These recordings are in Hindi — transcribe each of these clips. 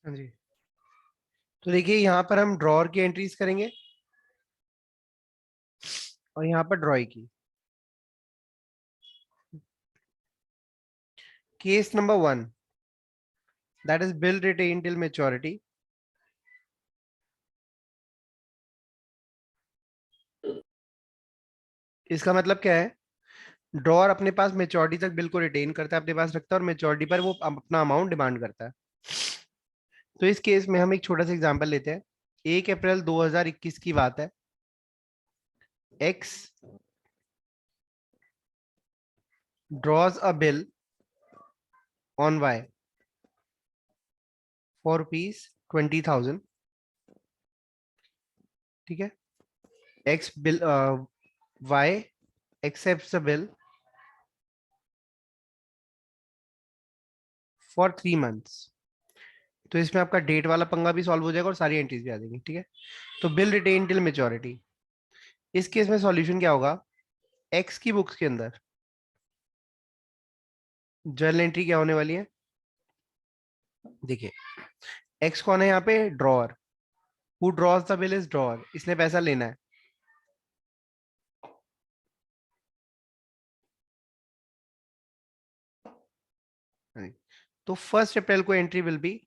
हाँ जी। तो देखिए यहाँ पर हम ड्रॉअर की एंट्रीज करेंगे और यहाँ पर ड्रॉई की। Case number 1, that is bill retain till maturity. इसका मतलब क्या है? ड्रॉअर अपने पास मेच्योरिटी तक बिल को रिटेन करता है, अपने पास रखता है, और मेच्योरिटी पर वो अपना अमाउंट डिमांड करता है। तो इस केस में हम एक छोटा सा एग्जांपल लेते हैं। 1 अप्रैल 2021 की बात है। X draws a bill on Y for ₹20,000। ठीक है। X bill Y accepts a bill for 3 months। तो इसमें आपका डेट वाला पंगा भी सॉल्व हो जाएगा और सारी एंट्रीज भी आ जाएंगी। ठीक है। तो बिल रिटेन टिल मेच्योरिटी, इस केस में सॉल्यूशन क्या होगा? एक्स की बुक्स के अंदर जर्नल एंट्री क्या होने वाली है? देखिए, एक्स कौन है यहाँ पे? Drawer. Who draws the bill is drawer, इसने पैसा लेना है। हाँ। तो 1 अप्रैल को entry will be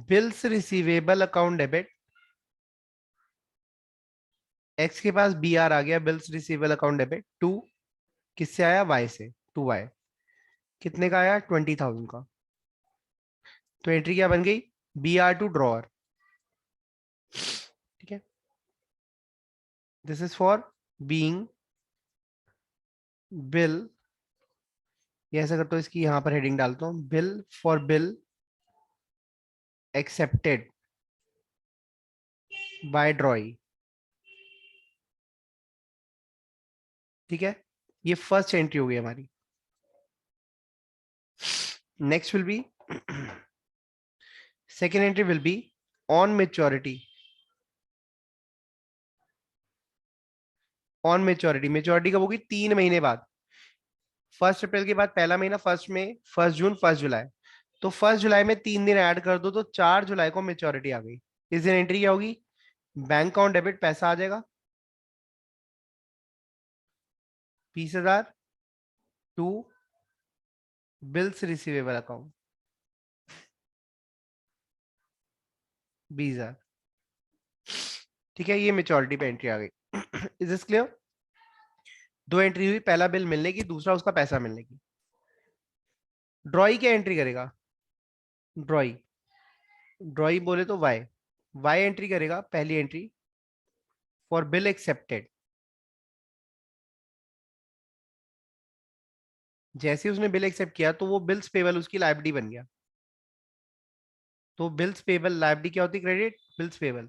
bills receivable account debit. X के पास बी आर आ गया, bills receivable account debit to, किससे आया? वाई से, टू वाई। कितने का आया? 20,000 का। तो एंट्री क्या बन गई? B R to drawer. ठीक है। This is for being bill, ये ऐसा करता हूँ, इसकी यहां पर हेडिंग डालता हूँ, bill for bill accepted bye ड्रॉई। ठीक है। ये फर्स्ट एंट्री हो गई हमारी। Next will be second entry will be on maturity. On maturity, maturity कब होगी? 3 महीने बाद। 1 अप्रैल के बाद पहला महीना 1 मई, 1 जून, 1 जुलाई। तो 1 जुलाई में 3 दिन ऐड कर दो तो 4 जुलाई को मेच्योरिटी आ गई। इस दिन एंट्री क्या होगी? बैंक अकाउंट डेबिट, पैसा आ जाएगा 20,000 टू बिल्स रिसीवेबल अकाउंट 20,000। ठीक है, ये मेच्योरिटी पे एंट्री आ गई। Is this clear? दो एंट्री हुई, पहला बिल मिलने की, दूसरा उसका पैसा मिलने की। ड्रॉई क्या एंट्री करेगा? ड्रॉई, ड्रॉई बोले तो वाई, वाई एंट्री करेगा पहली एंट्री फॉर बिल एक्सेप्टेड। जैसे उसने बिल एक्सेप्ट किया तो वो बिल्स पेबल उसकी लायबिलिटी बन गया। तो बिल्स पेबल लायबिलिटी क्या होती है? Credit, bills payable.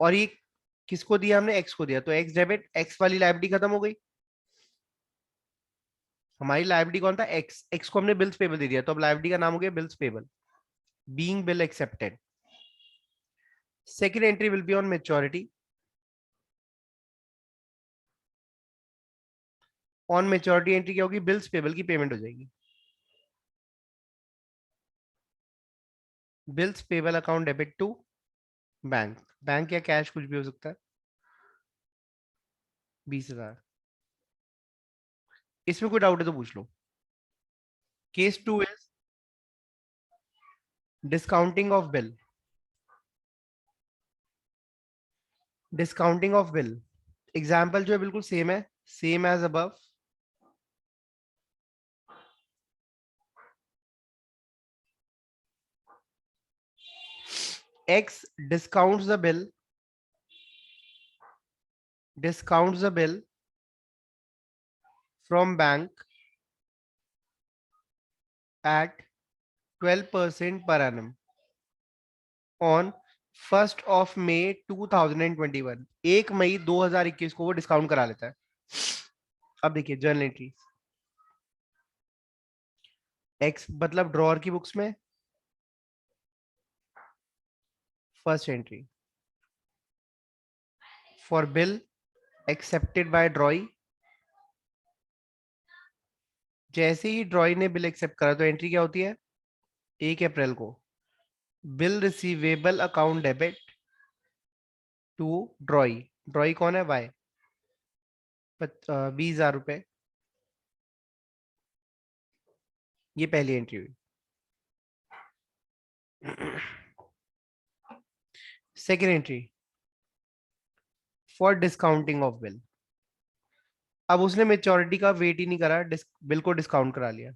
और ये किसको दिया हमने? एक्स को दिया, तो एक्स डेबिट, एक्स वाली लायबिलिटी खत्म हो गई। हमारी लायबिलिटी कौन था? एक्स, एक्स को हमने बिल्स पेबल दे दिया, तो अब लायबिलिटी का नाम हो गया bills payable, being bill accepted. Second entry will be on maturity. On maturity entry क्या होगी? बिल्स पेबल की पेमेंट हो जाएगी। Bills payable account debit to bank, bank या कैश कुछ भी हो सकता है, 20,000। इसमें कोई डाउट है तो पूछ लो। Case 2 is discounting of bill. Discounting of bill example जो है बिल्कुल सेम है, same as above. X discounts the bill, discounts the bill from bank at 12% per annum on 1 May 2021। 1 May 2021 को वो डिस्काउंट करा लेता है। अब देखिए जर्नल एंट्री, एक्स मतलब ड्रॉअर की बुक्स में first entry for bill accepted bye ड्रॉई। जैसे ही ड्रॉई ने बिल एक्सेप्ट करा तो एंट्री क्या होती है? 1 अप्रैल को bill receivable account debit to drawee. Drawee कौन है? वाई। 20,000 रुपए। ये पहली एंट्री हुई। Second entry for discounting of bill. अब उसने मेच्योरिटी का वेट ही नहीं करा, बिल को डिस्काउंट करा लिया।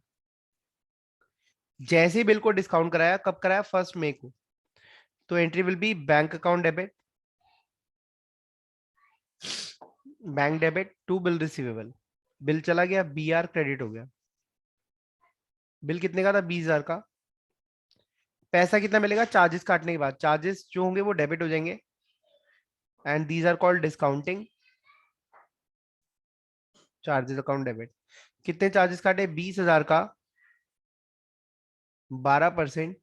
जैसे ही बिल को डिस्काउंट कराया, कब कराया? 1 मई को। तो entry will be bank account debit, bank debit to bill receivable. Bill चला गया, BR क्रेडिट हो गया। बिल कितने का था? 20,000 का। पैसा कितना मिलेगा? चार्जेस काटने के बाद। चार्जेस जो होंगे वो डेबिट हो जाएंगे, and these are called discounting charges account debit. कितने चार्जेस काटे? 20,000 का 12%।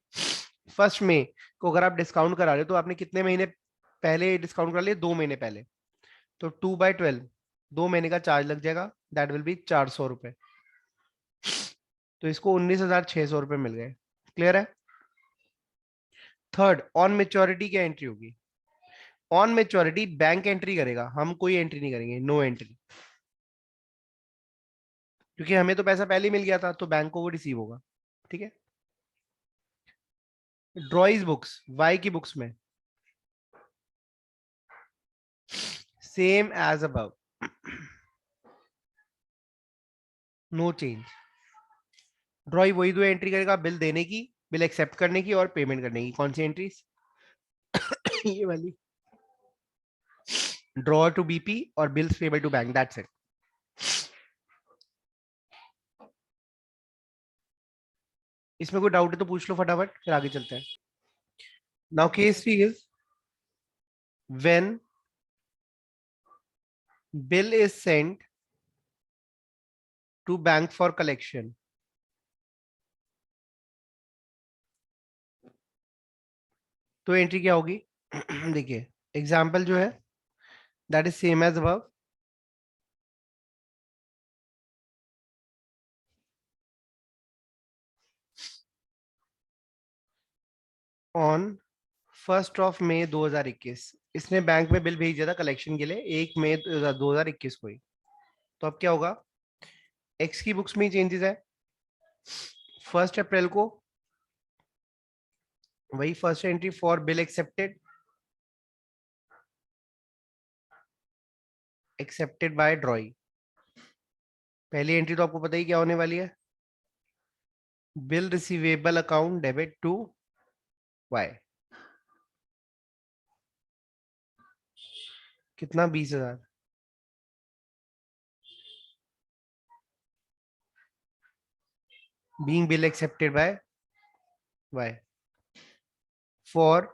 1 मई को अगर आप डिस्काउंट करा रहे हो तो आपने कितने महीने पहले डिस्काउंट करा लिया? 2 महीने पहले। तो 2/12, 2 महीने का चार्ज लग जाएगा, दैट विल बी 400 रुपए। तो इसको 19,600 रुपए मिल गए। क्लियर है? थर्ड, ऑन मेच्योरिटी क्या एंट्री होगी? ऑन मेच्योरिटी बैंक एंट्री करेगा, हम कोई एंट्री नहीं करेंगे, नो एंट्री। क्योंकि हमें तो पैसा पहले ही मिल गया था, तो बैंक को वो रिसीव होगा। ठीक है। ड्रॉइज बुक्स, वाई की बुक्स में same as above, no change. Drawee वही दो एंट्री करेगा, बिल देने की, बिल एक्सेप्ट करने की और पेमेंट करने की। कौन सी एंट्रीज? ये वाली, ड्रॉ टू बीपी और bills payable to bank, that's it. इसमें कोई डाउट है तो पूछ लो फटाफट, फिर आगे चलते हैं। Now case 3 is when bill is sent to bank for collection. तो एंट्री क्या होगी? देखिए, एग्जाम्पल जो है that is same as above. On 1 May 2021 इसने बैंक में बिल भेज दिया था कलेक्शन के लिए, 1 मई 2021 को ही। तो अब क्या होगा? एक्स की बुक्स में ही चेंजेस है। 1 अप्रैल को वही first entry for bill accepted, accepted by ड्रॉई। पहली एंट्री तो आपको पता ही क्या होने वाली है, bill receivable account debit to Y. कितना? 20,000। Being bill accepted by Y for,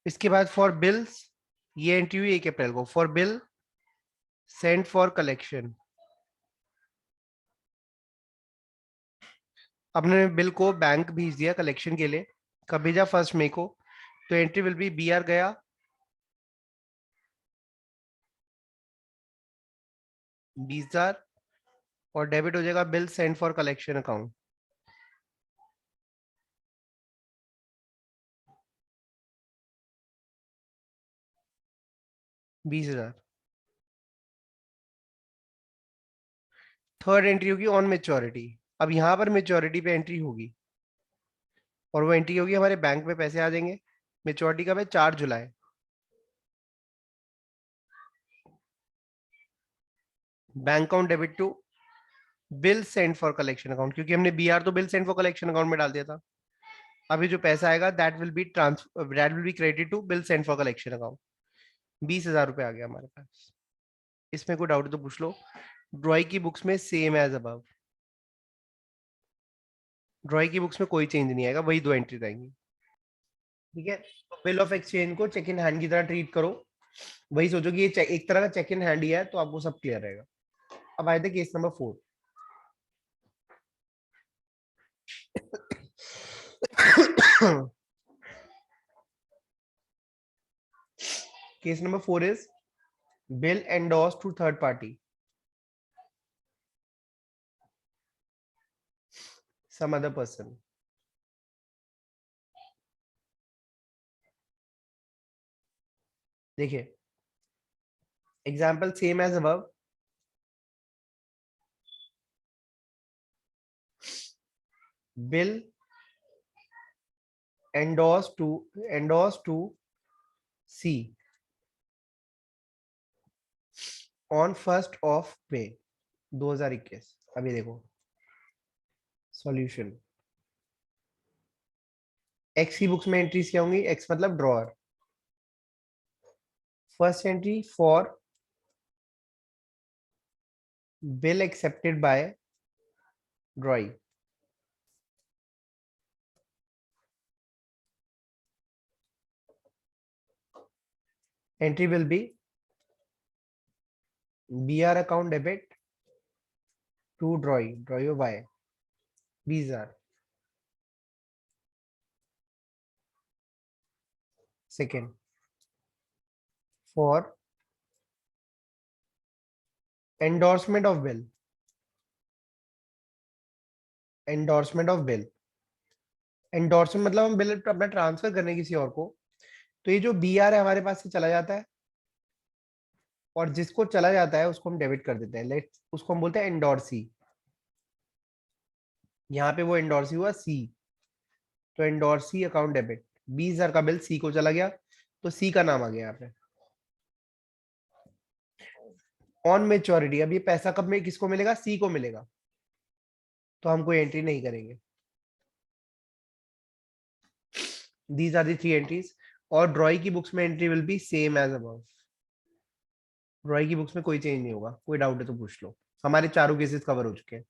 इसके बाद फॉर बिल्स, ये एंट्री हुई 1 अप्रैल को, for bill send for collection. अपने बिल को बैंक भेज दिया कलेक्शन के लिए, कब भेजा? 1 मई को। तो एंट्री विल बी BR गया 20,000 और डेबिट हो जाएगा bill send for collection account, 20,000। Third entry होगी ऑन मेच्योरिटी। अब यहां पर मेच्योरिटी पे एंट्री होगी, और वो एंट्री होगी, हमारे बैंक में पैसे आ जाएंगे। मेच्योरिटी कब है? 4 जुलाई। Bank account debit to bill send for collection account, क्योंकि हमने BR तो bill send for collection account में डाल दिया था। अभी जो पैसा आएगा that will be credit to bill send for collection account. 20,000 रुपए आ गया हमारे पास। इसमें कोई डाउट है तो पूछ लो। ड्रॉई की बुक्स में सेम एज अबव, ड्रॉई की बुक्स में कोई चेंज नहीं आएगा, वही दो एंट्री रहेंगी। ठीक है। तो बिल ऑफ एक्सचेंज को चेक इन हैंड की तरह ट्रीट करो। वही सोचो कि ये एक तरह का चेक इन हैंड ही है, तो आपको सब क्लियर रहेगा। अब आए थे case number 4। Case number 4 is bill endorse to third party, some other person. देखिए example same as above, bill endorse to C on 1st of May 2021। अभी देखो सॉल्यूशन, एक्स की बुक्स में एंट्रीज क्या होंगी, एक्स मतलब drawer, first entry for bill accepted bye ड्रॉई, entry will be BR account debit to Draw by. These are second for endorsement of bill. Endorsement of bill. Endorsement मतलब हम बिल अपना ट्रांसफर करने किसी और को, तो ये जो BR है हमारे पास से चला जाता है और जिसको चला जाता है उसको हम डेबिट कर देते हैं, लेट उसको हम बोलते हैं एंडोर्सी। यहाँ पे वो एंडोर्सी हुआ सी, तो एंडोर्सी अकाउंट डेबिट, 20,000 का बिल सी को चला गया तो सी का नाम आ गया यहाँ पे। ऑन मेच्योरिटी, अब ये पैसा कब में किसको मिलेगा, सी को मिलेगा, तो हम कोई एंट्री नहीं करेंगे। These are the 3 entries और ड्रॉई की बुक्स में entry will be same as above. Drawee की बुक्स में कोई चेंज नहीं होगा, कोई डाउट है तो पूछ लो, हमारे चारों केसेस कवर हो चुके हैं।